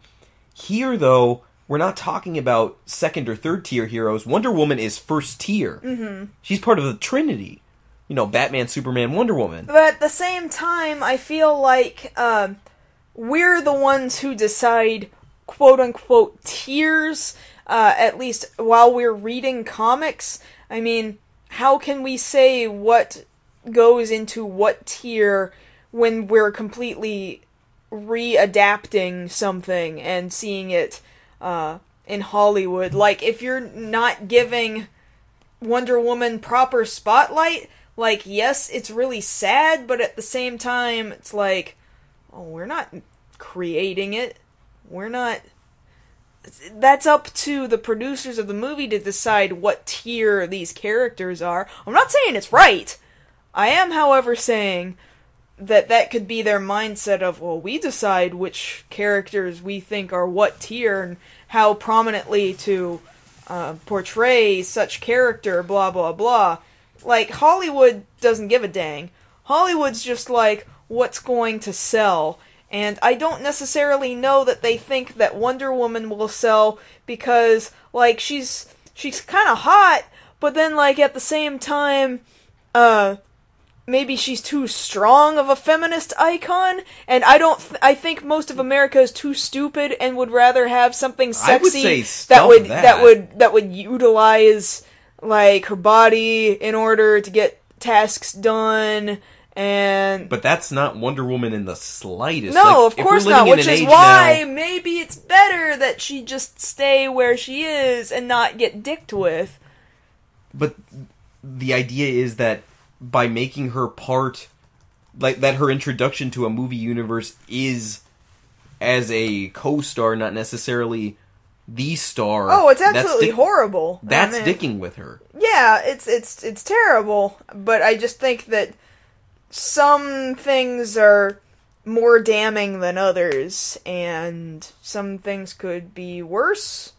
Here, though, we're not talking about second or third tier heroes. Wonder Woman is first tier. Mm-hmm. She's part of the Trinity. You know, Batman, Superman, Wonder Woman. But at the same time, I feel like we're the ones who decide quote-unquote tiers, at least while we're reading comics. I mean, how can we say what goes into what tier when we're completely readapting something and seeing it in Hollywood? Like, if you're not giving Wonder Woman proper spotlight, like, yes, it's really sad, but at the same time, it's like, oh, we're not creating it. We're not... That's up to the producers of the movie to decide what tier these characters are. I'm not saying it's right. I am, however, saying that could be their mindset of, well, we decide which characters we think are what tier and how prominently to portray such character, blah, blah, blah. Like, Hollywood doesn't give a dang. Hollywood's just like, what's going to sell? And I don't necessarily know that they think that Wonder Woman will sell because, like, she's kind of hot, but then, like, at the same time, maybe she's too strong of a feminist icon, and I think most of America is too stupid and would rather have something sexy that would utilize, like, her body in order to get tasks done. But that's not Wonder Woman in the slightest. No, like, of course not, which is why maybe it's better that she just stay where she is and not get dicked with. But the idea is that by making her part, like, that her introduction to a movie universe is as a co-star, not necessarily the star. Oh, it's absolutely horrible. That's dicking with her. Yeah, it's terrible, but I just think that some things are more damning than others, and some things could be worse.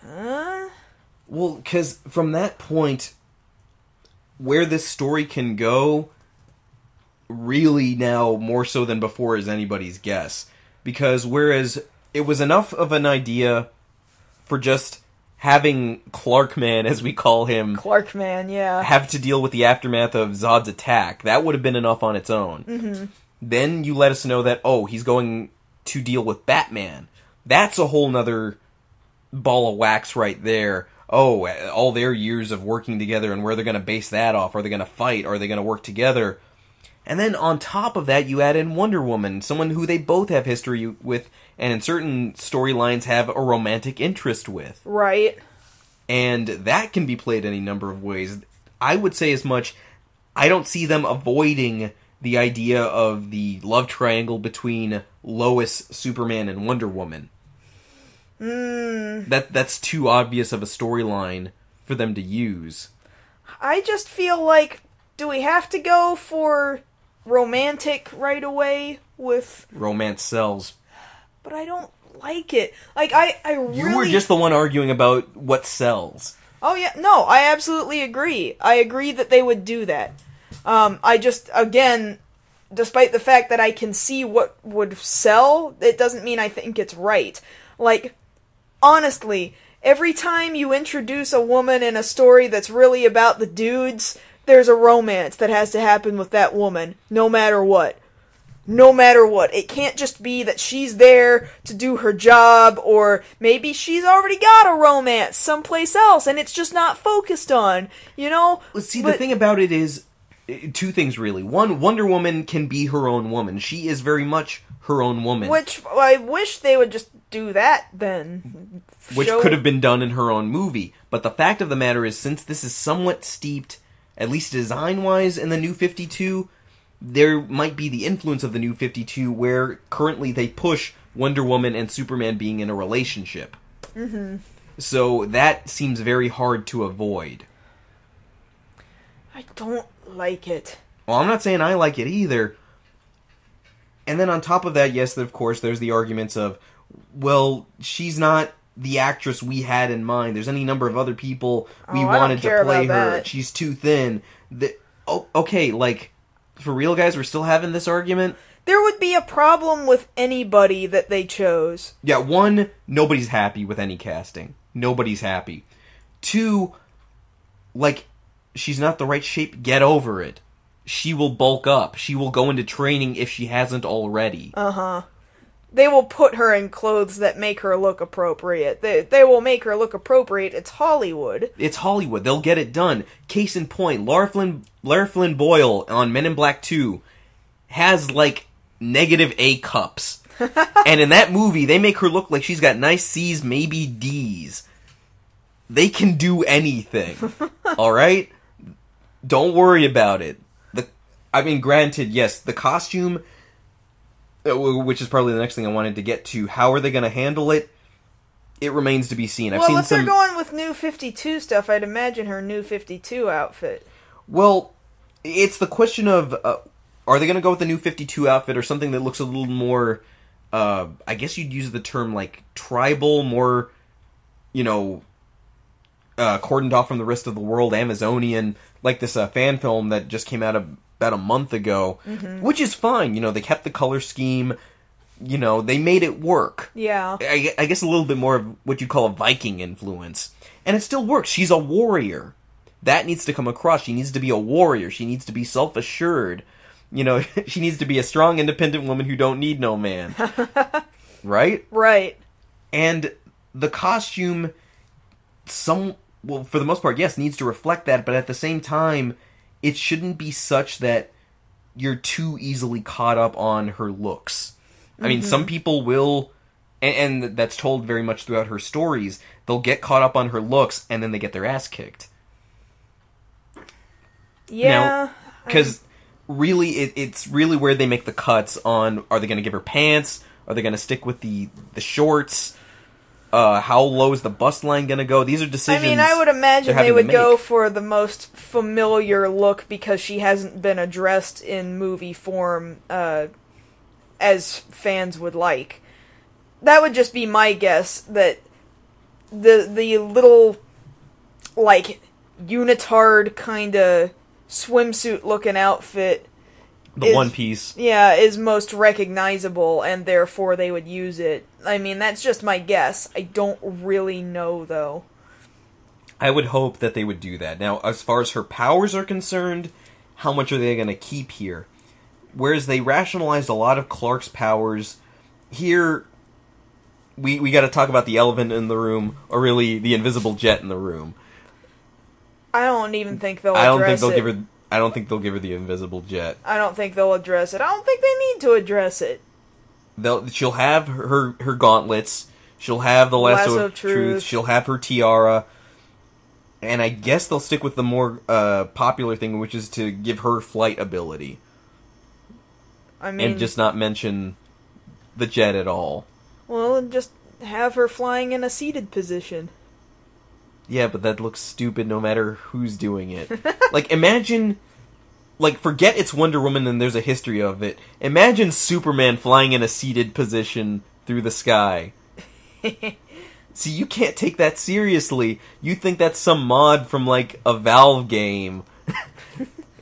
Well, because from that point, where this story can go, really now more so than before is anybody's guess. Because whereas it was enough of an idea for just having Clarkman, as we call him, Clarkman, yeah, have to deal with the aftermath of Zod's attack, that would have been enough on its own. Mm-hmm. Then you let us know that, oh, he's going to deal with Batman. That's a whole nother ball of wax right there. Oh, all their years of working together and where they're going to base that off. Are they going to fight? Are they going to work together? And then on top of that, you add in Wonder Woman, someone who they both have history with, and in certain storylines have a romantic interest with. Right. And that can be played any number of ways. I would say as much, I don't see them avoiding the idea of the love triangle between Lois, Superman, and Wonder Woman. That's too obvious of a storyline for them to use. I just feel like, do we have to go for romantic right away with... Romance sells. But I don't like it. Like, I really... You were just the one arguing about what sells. Oh, yeah. No, I absolutely agree. I agree that they would do that. I just, again, despite the fact that I can see what would sell, it doesn't mean I think it's right. Like, honestly, every time you introduce a woman in a story that's really about the dudes, there's a romance that has to happen with that woman, no matter what. No matter what. It can't just be that she's there to do her job, or maybe she's already got a romance someplace else, and it's just not focused on, you know? See, the thing about it is, two things really. One, Wonder Woman can be her own woman. She is very much her own woman. Which, I wish they would just do that, then. Which could have been done in her own movie. But the fact of the matter is, since this is somewhat steeped, at least design-wise, in the New 52, there might be the influence of the New 52 where currently they push Wonder Woman and Superman being in a relationship. Mm-hmm. So that seems very hard to avoid. I don't like it. Well, I'm not saying I like it either. And then on top of that, yes, of course, there's the arguments of, well, she's not the actress we had in mind. There's any number of other people we wanted to play her. That. She's too thin. Okay, like, for real, guys, we're still having this argument? There would be a problem with anybody that they chose. Yeah, one, nobody's happy with any casting. Nobody's happy. Two, like, she's not the right shape. Get over it. She will bulk up. She will go into training if she hasn't already. Uh-huh. They will put her in clothes that make her look appropriate. They will make her look appropriate. It's Hollywood. It's Hollywood. They'll get it done. Case in point, Lara Flynn Boyle on Men in Black 2 has, like, negative A cups. And in that movie, they make her look like she's got nice C's, maybe D's. They can do anything. Alright? Don't worry about it. I mean, granted, yes, the costume, which is probably the next thing I wanted to get to, how are they going to handle it? It remains to be seen. Well, if they're going with New 52 stuff, I'd imagine her New 52 outfit. Well, it's the question of, are they going to go with the New 52 outfit or something that looks a little more, I guess you'd use the term, like, tribal, more, you know, cordoned off from the rest of the world, Amazonian, like this fan film that just came out about a month ago, which is fine. You know, they kept the color scheme. You know, they made it work. Yeah. I guess a little bit more of what you call a Viking influence. And it still works. She's a warrior. That needs to come across. She needs to be a warrior. She needs to be self-assured. You know, she needs to be a strong, independent woman who don't need no man. Right? Right. And the costume, well, for the most part, yes, needs to reflect that, but at the same time, it shouldn't be such that you're too easily caught up on her looks. I mean, some people will, and that's told very much throughout her stories, they'll get caught up on her looks, and then they get their ass kicked. Yeah. Because really, it's really where they make the cuts on, are they going to give her pants? Are they going to stick with the shorts? How low is the bust line going to go? These are decisions. I mean, I would imagine they would go for the most familiar look because she hasn't been addressed in movie form as fans would like. That would just be my guess, that the little, like, unitard kind of swimsuit-looking outfit... The one piece. Yeah, is most recognizable, and therefore they would use it. I mean, that's just my guess. I don't really know, though. I would hope that they would do that. Now, as far as her powers are concerned, how much are they going to keep here? Whereas they rationalized a lot of Clark's powers, here we got to talk about the elephant in the room, or really the invisible jet in the room. I don't even think they'll address it. I don't think they'll give her the invisible jet. I don't think they'll address it. I don't think they need to address it. She'll have her gauntlets. She'll have the lasso of truth. She'll have her tiara. And I guess they'll stick with the more popular thing, which is to give her flight ability. I mean, and just not mention the jet at all. Well, just have her flying in a seated position. Yeah, but that looks stupid no matter who's doing it. Like, imagine... Like, forget it's Wonder Woman and there's a history of it. Imagine Superman flying in a seated position through the sky. See, you can't take that seriously. You think that's some mod from, like, a Valve game.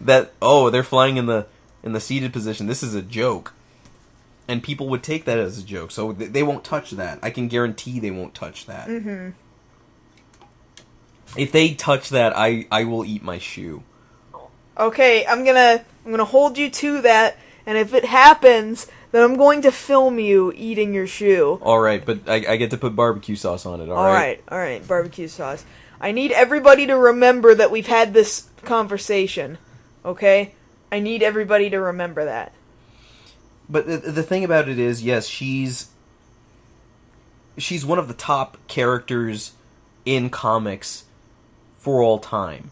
That, oh, they're flying in the seated position. This is a joke. And people would take that as a joke, so they won't touch that. I can guarantee they won't touch that. Mm-hmm. If they touch that, I will eat my shoe. Okay, I'm gonna hold you to that, and if it happens, then I'm going to film you eating your shoe. Alright, but I get to put barbecue sauce on it, alright? Alright, barbecue sauce. I need everybody to remember that we've had this conversation, okay? I need everybody to remember that. But the thing about it is, yes, she's one of the top characters in comics for all time.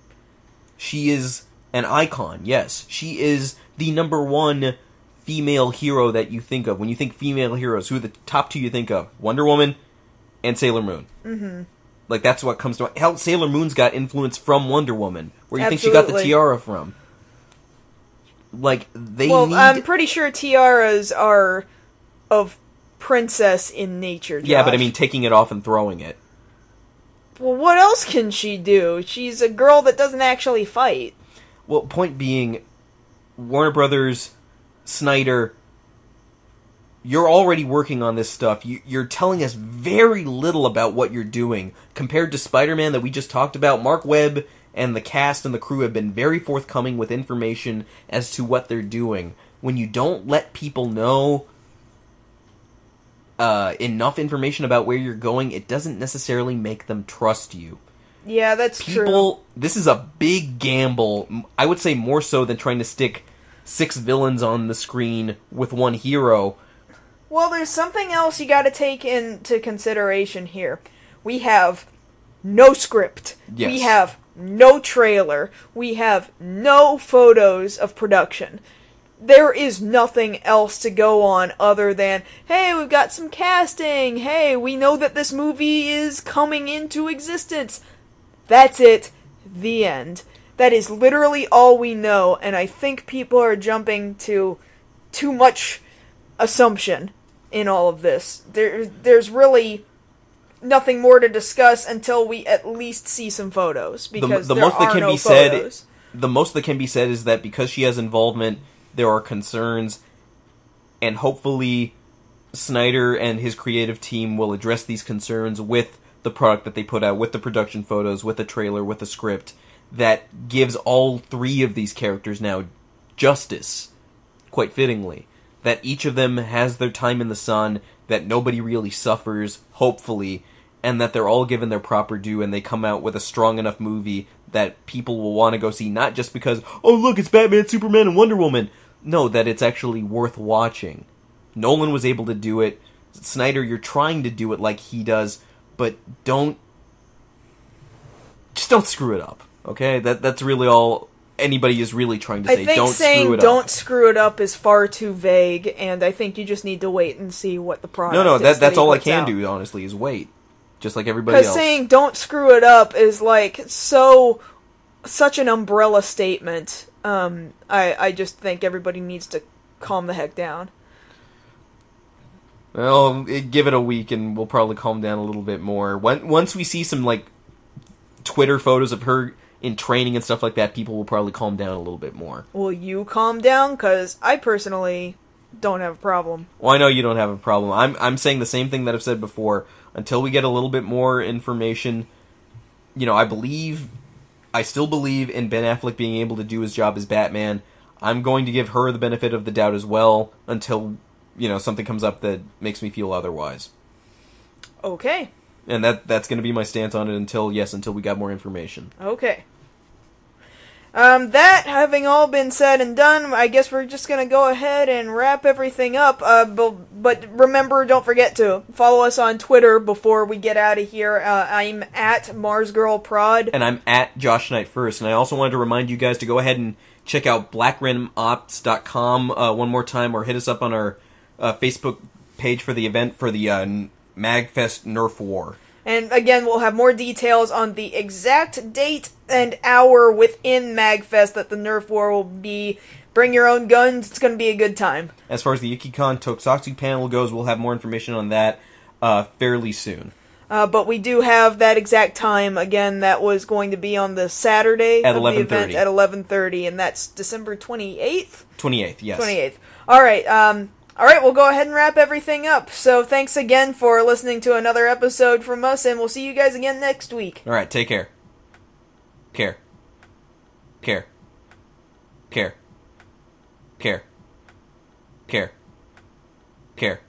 She is an icon, yes. She is the #1 female hero that you think of. When you think female heroes, who are the top two you think of? Wonder Woman and Sailor Moon. Mm-hmm. Like, that's what comes to mind. Hell, Sailor Moon's got influence from Wonder Woman. Where do you think she got the tiara from? Like, I'm pretty sure tiaras are of princess in nature, Josh. Yeah, but I mean taking it off and throwing it. Well, what else can she do? She's a girl that doesn't actually fight. Well, point being, Warner Brothers, Snyder, you're already working on this stuff. You're telling us very little about what you're doing. Compared to Spider-Man that we just talked about, Mark Webb and the cast and the crew have been very forthcoming with information as to what they're doing. When you don't let people know enough information about where you're going, it doesn't necessarily make them trust you. Yeah, that's true. This is a big gamble. I would say more so than trying to stick 6 villains on the screen with one hero. Well, there's something else you gotta take into consideration here. We have no script. Yes. We have no trailer. We have no photos of production. There is nothing else to go on other than, hey, we've got some casting. Hey, we know that this movie is coming into existence. That's it. The end. That is literally all we know, and I think people are jumping to too much assumption in all of this. There's really nothing more to discuss until we at least see some photos, because the most that can be photos. Said, the most that can be said is that because she has involvement, there are concerns, and hopefully Snyder and his creative team will address these concerns with the product that they put out, with the production photos, with the trailer, with the script, that gives all 3 of these characters now justice, quite fittingly. That each of them has their time in the sun, that nobody really suffers, hopefully, and that they're all given their proper due, and they come out with a strong enough movie that people will want to go see, not just because, oh look, it's Batman, Superman, and Wonder Woman. No, that it's actually worth watching. Nolan was able to do it. Snyder, you're trying to do it like he does, but just don't screw it up, okay? That's really all anybody is really trying to I say. think Don't saying screw it "don't up. screw it up" is far too vague, and I think you just need to wait and see what the product. No, is that's he all I puts can out. do. Honestly, is wait, just like everybody Because else. saying "don't screw it up" is like such an umbrella statement. I just think everybody needs to calm the heck down. Well, give it a week, and we'll probably calm down a little bit more. Once we see some like Twitter photos of her in training and stuff like that, people will probably calm down a little bit more. Will you calm down? Because I personally don't have a problem. Well, I know you don't have a problem. I'm saying the same thing that I've said before. Until we get a little bit more information, I still believe in Ben Affleck being able to do his job as Batman. I'm going to give her the benefit of the doubt as well until, something comes up that makes me feel otherwise. Okay. And that's going to be my stance on it until we got more information. Okay. That having all been said and done, I guess we're just gonna go ahead and wrap everything up. But remember, don't forget to follow us on Twitter before we get out of here. I'm at MarsGirlProd. And I'm at Josh Knight First. And I also wanted to remind you guys to go ahead and check out blackrandomops.com one more time, or hit us up on our Facebook page for the event for the Magfest Nerf War. And again, we'll have more details on the exact date and hour within Magfest that the Nerf War will be. Bring your own guns, it's going to be a good time. As far as the IkiCon Tokusatsu panel goes, we'll have more information on that fairly soon. But we do have that exact time. Again, that was going to be on the Saturday at of 11:30. The event at 11:30, and that's December 28th? 28th, yes. 28th. Alright, we'll go ahead and wrap everything up. So thanks again for listening to another episode from us, and we'll see you guys again next week. Alright, take care. Care. Care. Care. Care. Care. Care.